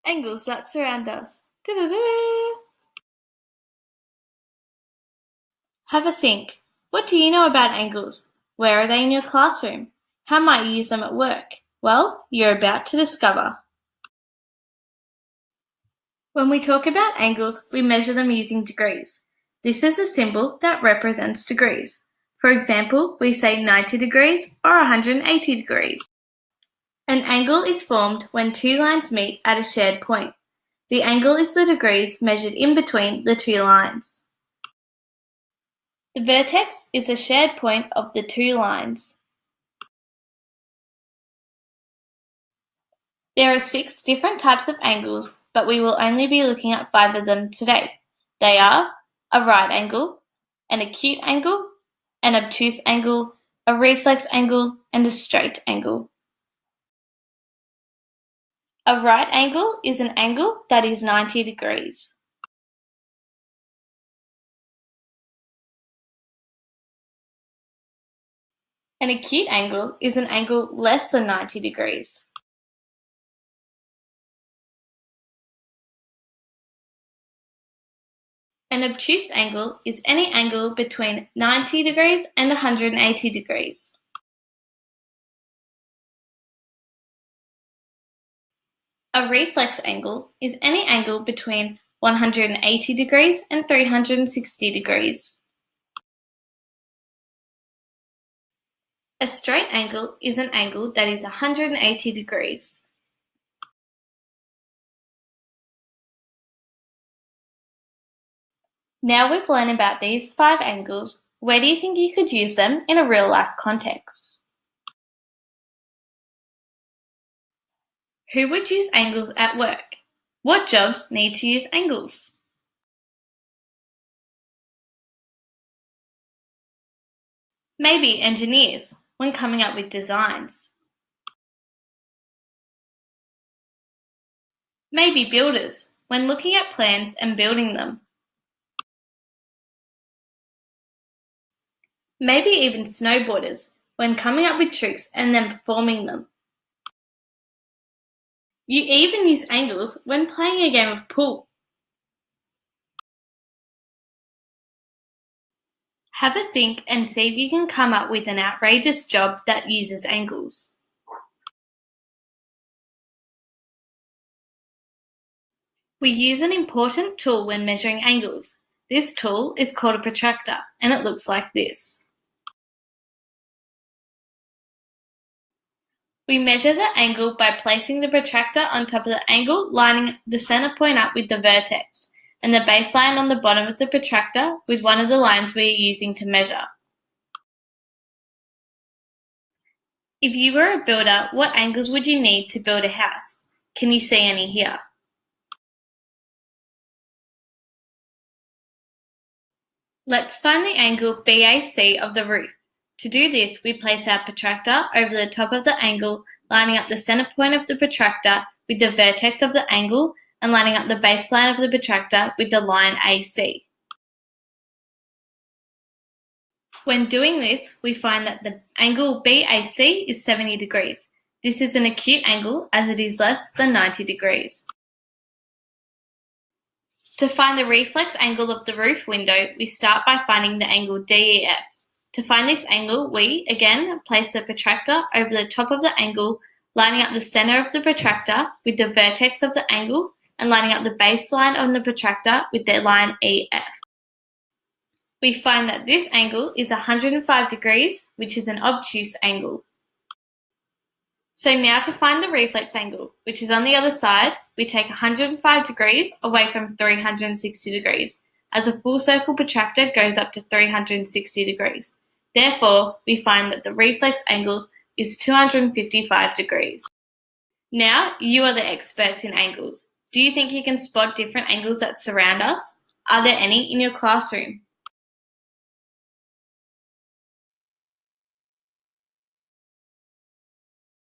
Angles that surround us. Da-da-da-da. Have a think. What do you know about angles? Where are they in your classroom? How might you use them at work? Well, you're about to discover. When we talk about angles, we measure them using degrees. This is a symbol that represents degrees. For example, we say 90 degrees or 180 degrees. An angle is formed when two lines meet at a shared point. The angle is the degrees measured in between the two lines. The vertex is a shared point of the two lines. There are 6 different types of angles, but we will only be looking at 5 of them today. They are a right angle, an acute angle, an obtuse angle, a reflex angle, and a straight angle. A right angle is an angle that is 90 degrees. An acute angle is an angle less than 90 degrees. An obtuse angle is any angle between 90 degrees and 180 degrees. A reflex angle is any angle between 180 degrees and 360 degrees. A straight angle is an angle that is 180 degrees. Now we've learned about these 5 angles, where do you think you could use them in a real-life context? Who would use angles at work? What jobs need to use angles? Maybe engineers, when coming up with designs. Maybe builders, when looking at plans and building them. Maybe even snowboarders, when coming up with tricks and then performing them. You even use angles when playing a game of pool. Have a think and see if you can come up with an outrageous job that uses angles. We use an important tool when measuring angles. This tool is called a protractor, and it looks like this. We measure the angle by placing the protractor on top of the angle, lining the center point up with the vertex, and the baseline on the bottom of the protractor with one of the lines we are using to measure. If you were a builder, what angles would you need to build a house? Can you see any here? Let's find the angle BAC of the roof. To do this, we place our protractor over the top of the angle, lining up the center point of the protractor with the vertex of the angle and lining up the baseline of the protractor with the line AC. When doing this, we find that the angle BAC is 70 degrees. This is an acute angle as it is less than 90 degrees. To find the reflex angle of the roof window, we start by finding the angle DEF. To find this angle, we, again, place the protractor over the top of the angle, lining up the center of the protractor with the vertex of the angle and lining up the baseline of the protractor with the line EF. We find that this angle is 105 degrees, which is an obtuse angle. So now to find the reflex angle, which is on the other side, we take 105 degrees away from 360 degrees, as a full circle protractor goes up to 360 degrees. Therefore, we find that the reflex angle is 255 degrees. Now, you are the experts in angles. Do you think you can spot different angles that surround us? Are there any in your classroom?